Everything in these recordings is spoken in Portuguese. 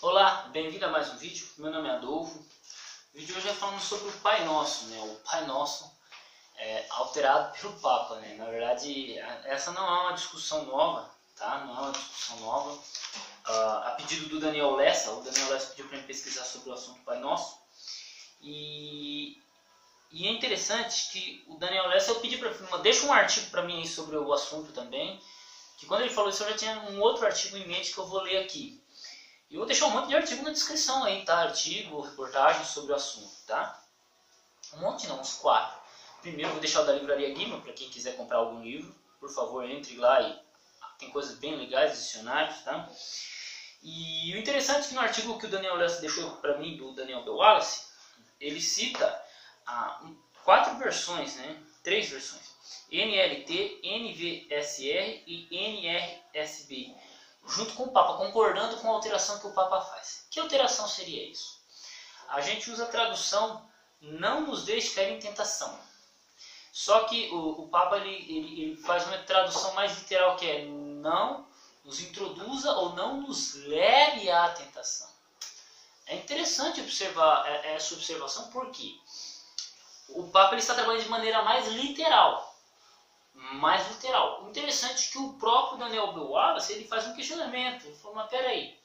Olá, bem-vindo a mais um vídeo. Meu nome é Adolfo. O vídeo hoje é falando sobre o Pai Nosso, né? O Pai Nosso alterado pelo Papa, né? Na verdade, essa não é uma discussão nova, tá? Não é uma discussão nova. A pedido do Daniel Lessa, o Daniel Lessa pediu para mim pesquisar sobre o assunto Pai Nosso. E é interessante que o Daniel Lessa, eu pedi para ele, deixa um artigo para mim sobre o assunto também, que quando ele falou isso eu já tinha um outro artigo em mente que eu vou ler aqui. E eu vou deixar um monte de artigo na descrição aí, tá? Artigo, reportagem sobre o assunto, tá? Um monte não, uns 4. Primeiro eu vou deixar o da Livraria Guima, para quem quiser comprar algum livro. Por favor, entre lá e tem coisas bem legais, dicionários, tá? E o interessante é que no artigo que o Daniel Lessa deixou para mim, do Daniel B. Wallace, ele cita 4 versões, né? 3 versões. NLT, NVSR e NRSB. Junto com o Papa, concordando com a alteração que o Papa faz. Que alteração seria isso? A gente usa a tradução não nos deixe cair em tentação. Só que o Papa ele faz uma tradução mais literal, que é não nos introduza ou não nos leve à tentação. É interessante observar essa observação porque o Papa ele está trabalhando de maneira mais literal. O interessante é que o próprio Daniel B. Wallace ele faz um questionamento. Ele fala, mas peraí,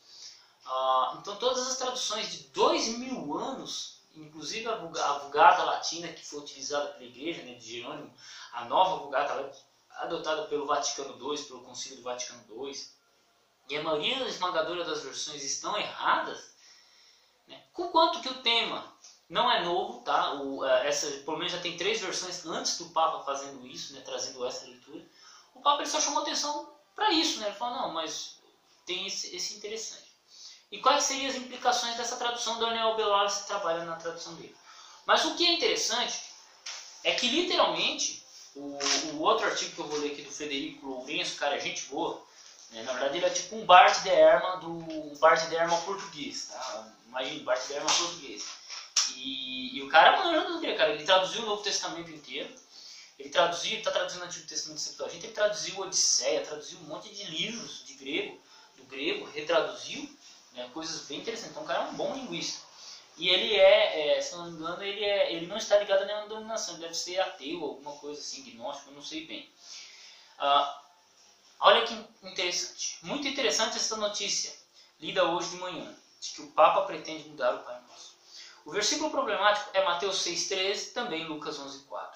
então todas as traduções de 2000 anos, inclusive a Vulgata Latina que foi utilizada pela Igreja, né, de Jerônimo, a nova Vulgata adotada pelo Vaticano II, pelo Concílio do Vaticano II, e a maioria esmagadora das versões estão erradas, né, com quanto que o tema não é novo, tá? Pelo menos já tem 3 versões antes do Papa fazendo isso, né? Trazendo essa leitura. O Papa ele só chamou atenção para isso, né? Ele falou, não, mas tem esse interessante. E quais seriam as implicações dessa tradução? Daniel B. Wallace trabalha na tradução dele. Mas o que é interessante é que literalmente, o outro artigo que eu vou ler aqui do Frederico Lourenço, cara, é gente boa, né? Na verdade ele é tipo um Bart de Ehrman português, tá? Imagina, Bart de Ehrman português. E o cara manja do grego, cara. Ele traduziu o Novo Testamento inteiro. Ele está traduzindo o Antigo Testamento Septuaginta, ele traduziu a Odisseia, traduziu um monte de livros do grego, retraduziu, né, coisas bem interessantes. Então o cara é um bom linguista. E ele se não me engano, ele não está ligado a nenhuma denominação, ele deve ser ateu, alguma coisa assim, gnóstico, eu não sei bem. Olha que interessante. Muito interessante essa notícia, lida hoje de manhã, de que o Papa pretende mudar o Pai Nosso. O versículo problemático é Mateus 6,13, também Lucas 11,4.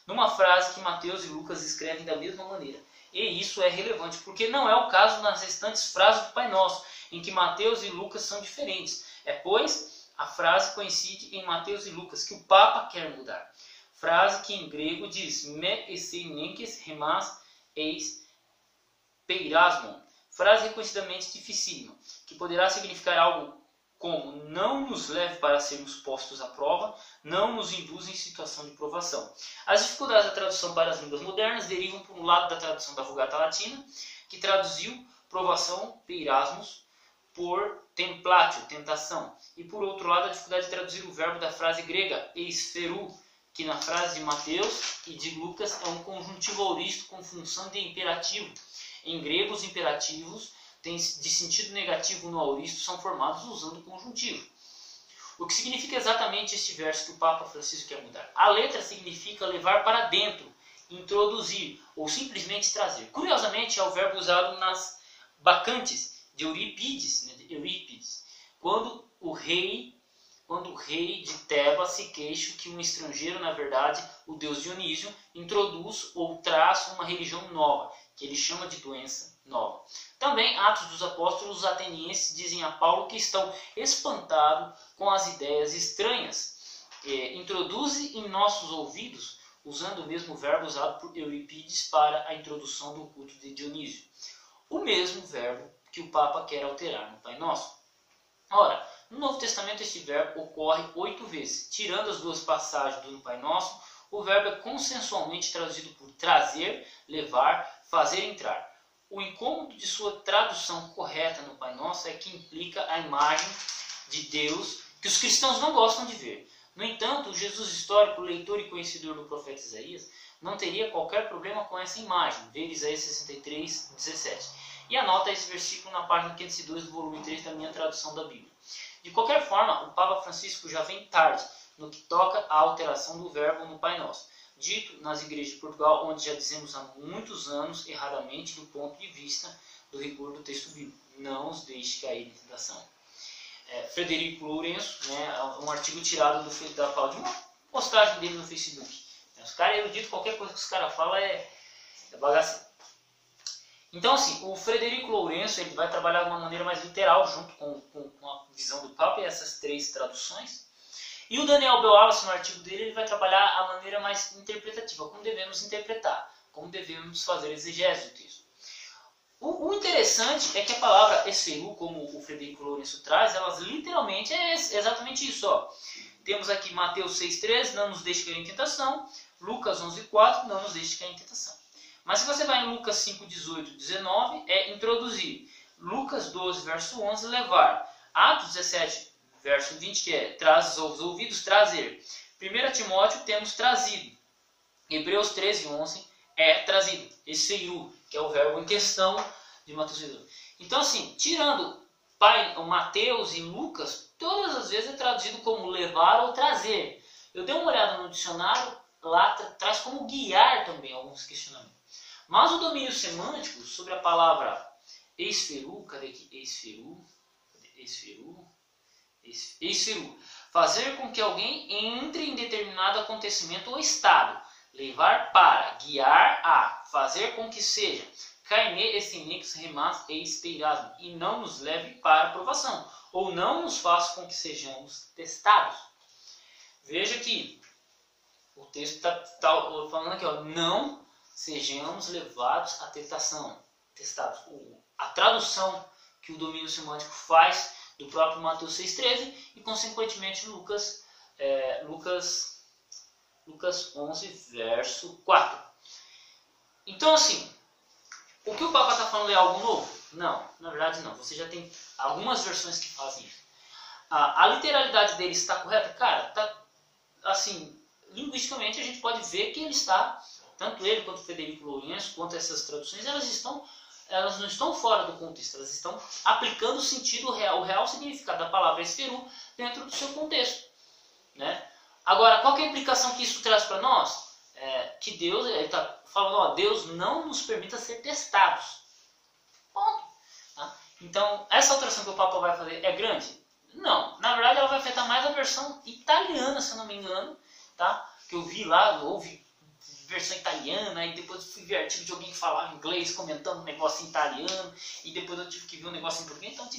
Numa frase que Mateus e Lucas escrevem da mesma maneira. E isso é relevante, porque não é o caso nas restantes frases do Pai Nosso, em que Mateus e Lucas são diferentes. Pois, a frase coincide em Mateus e Lucas, que o Papa quer mudar. Frase que em grego diz, me esei nenkes remas eis peirasmon. Frase reconhecidamente dificílima, que poderá significar algo como não nos leve para sermos postos à prova, não nos induz em situação de provação. As dificuldades da tradução para as línguas modernas derivam, por um lado, da tradução da Vulgata Latina, que traduziu provação, peirasmos, por templatio, tentação. E, por outro lado, a dificuldade de traduzir o verbo da frase grega, eisferu, que na frase de Mateus e de Lucas é um conjuntivo aurístico com função de imperativo. Em grego, os imperativos de sentido negativo no auristo são formados usando o conjuntivo. O que significa exatamente este verso que o Papa Francisco quer mudar? A letra significa levar para dentro, introduzir ou simplesmente trazer. Curiosamente, é o verbo usado nas Bacantes de Eurípides, quando o rei de Tebas se queixa que um estrangeiro, na verdade, o deus Dionísio, introduz ou traz uma religião nova, que ele chama de doença nova. Também, Atos dos Apóstolos, os atenienses dizem a Paulo que estão espantados com as ideias estranhas. Introduze em nossos ouvidos, usando o mesmo verbo usado por Eurípides para a introdução do culto de Dionísio. O mesmo verbo que o Papa quer alterar no Pai Nosso. Ora, no Novo Testamento este verbo ocorre 8 vezes. Tirando as 2 passagens do Pai Nosso, o verbo é consensualmente traduzido por trazer, levar, fazer entrar. O incômodo de sua tradução correta no Pai Nosso é que implica a imagem de Deus que os cristãos não gostam de ver. No entanto, o Jesus histórico, leitor e conhecedor do profeta Isaías, não teria qualquer problema com essa imagem. Veja Isaías 63, 17. e anota esse versículo na página 502 do volume 3 da minha tradução da Bíblia. De qualquer forma, o Papa Francisco já vem tarde no que toca à alteração do verbo no Pai Nosso, dito nas igrejas de Portugal, onde já dizemos há muitos anos, erradamente, do ponto de vista do rigor do texto bíblico. Não os deixe cair em tentação. Frederico Lourenço, né, um artigo tirado da de uma postagem dele no Facebook. Os caras eruditos, qualquer coisa que os caras falam é bagaceiro. Então, assim, o Frederico Lourenço ele vai trabalhar de uma maneira mais literal, junto com a visão do Papa e essas três traduções. E o Daniel Belwallace, no artigo dele, ele vai trabalhar a maneira mais interpretativa, como devemos interpretar, como devemos fazer exegese do texto. O interessante é que a palavra esferu, como o Frederico Lourenço traz, elas literalmente é exatamente isso. Ó. Temos aqui Mateus 6,13, não nos deixe cair em tentação, Lucas 11,4, não nos deixe cair em tentação. Mas se você vai em Lucas 5,18, 19, é introduzir. Lucas 12, verso 11, levar. Atos 17, verso 20, que é traz aos ouvidos, trazer. 1 Timóteo, temos trazido. Hebreus 13, 11, é trazido. Esfeiru, que é o verbo em questão de Mateus 6. Então, assim, tirando Mateus e Lucas, todas as vezes é traduzido como levar ou trazer. Eu dei uma olhada no dicionário, lá traz como guiar também alguns questionamentos. Mas o domínio semântico sobre a palavra esferu, cadê aqui? Esferu. Fazer com que alguém entre em determinado acontecimento ou estado. Levar para, guiar a, fazer com que seja. Carne essenix remas e esperasmo. E não nos leve para a provação. Ou não nos faça com que sejamos testados. Veja que o texto está falando aqui, ó, não sejamos levados à tentação. Testados. A tradução que o domínio semântico faz do próprio Mateus 6,13 e, consequentemente, Lucas 11, verso 4. Então, assim, o que o Papa está falando é algo novo? Não, na verdade não. Você já tem algumas versões que fazem isso. A literalidade dele está correta? Cara, tá, assim, linguisticamente a gente pode ver que ele está, tanto ele quanto o Frederico Lourenço, quanto essas traduções, elas não estão fora do contexto, elas estão aplicando o sentido real, o real significado da palavra esferu dentro do seu contexto. Né? Agora, qual que é a implicação que isso traz para nós? Que Deus está falando, ó, Deus não nos permita ser testados. Ponto. Tá? Então, essa alteração que o Papa vai fazer é grande? Não. Na verdade, ela vai afetar mais a versão italiana, se eu não me engano. Tá? Que eu vi lá, houve versão italiana, e depois fui ver artigo de alguém que falava inglês, comentando um negócio em italiano, e depois eu tive que ver um negócio em português, então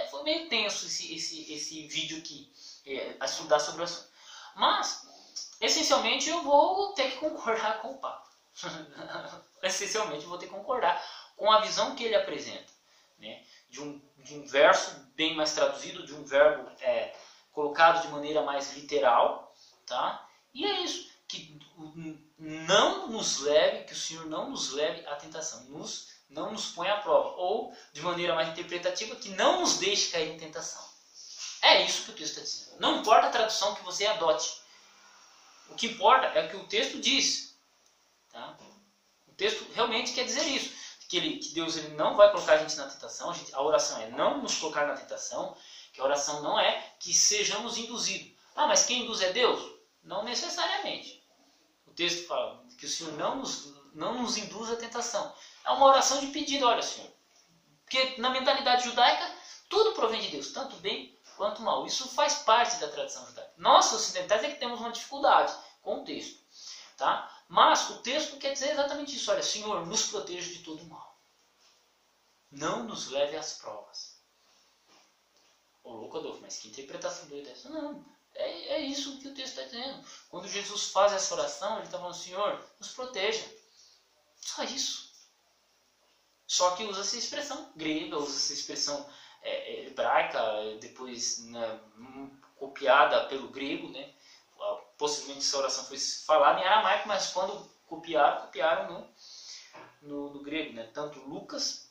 foi meio tenso esse vídeo aqui, a estudar sobre o assunto. Mas, essencialmente, eu vou ter que concordar com o Papa. Essencialmente, eu vou ter que concordar com a visão que ele apresenta. Né? De um verso bem mais traduzido, de um verbo colocado de maneira mais literal. Tá? E é isso. Que não nos leve, que o Senhor não nos leve à tentação. Não nos põe à prova. Ou, de maneira mais interpretativa, que não nos deixe cair em tentação. É isso que o texto está dizendo. Não importa a tradução que você adote. O que importa é o que o texto diz. Tá? O texto realmente quer dizer isso. Que Deus ele não vai colocar a gente na tentação. A oração é não nos colocar na tentação. Que a oração não é que sejamos induzidos. Ah, mas quem induz é Deus? Não necessariamente. O texto fala que o Senhor não nos induz à tentação. É uma oração de pedido, olha, Senhor. Porque na mentalidade judaica, tudo provém de Deus, tanto bem quanto mal. Isso faz parte da tradição judaica. Nós, ocidentais, é que temos uma dificuldade com o texto. Tá? Mas o texto quer dizer exatamente isso. Olha, Senhor, nos proteja de todo mal. Não nos leve às provas. Ô, louco, Adolfo, mas que interpretação doida é essa? Não. É isso que o texto está dizendo. Quando Jesus faz essa oração, ele está falando, Senhor, nos proteja. Só isso. Só que usa essa expressão grega, usa essa expressão hebraica, depois copiada pelo grego. Né? Possivelmente essa oração foi falada em aramaico, mas quando copiaram no grego. Né? Tanto Lucas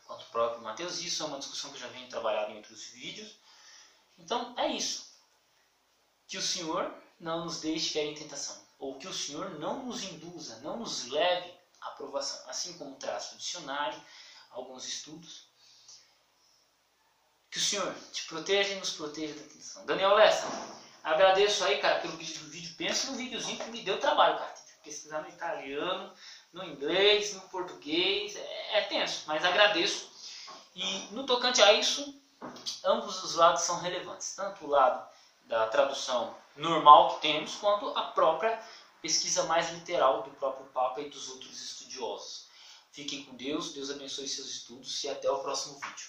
quanto o próprio Mateus. Isso é uma discussão que eu já venho trabalhando em outros vídeos. Então, é isso. Que o Senhor não nos deixe cair em tentação. Ou que o Senhor não nos induza, não nos leve à provação. Assim como traz o dicionário, alguns estudos. Que o Senhor te proteja e nos proteja da tentação. Daniel Lessa, agradeço aí, cara, pelo vídeo. Pensa no videozinho que me deu trabalho, cara. Tive que pesquisar no italiano, no inglês, no português. É tenso, mas agradeço. E no tocante a isso, ambos os lados são relevantes. Tanto o lado da tradução normal que temos, quanto a própria pesquisa mais literal do próprio Papa e dos outros estudiosos. Fiquem com Deus, Deus abençoe seus estudos e até o próximo vídeo.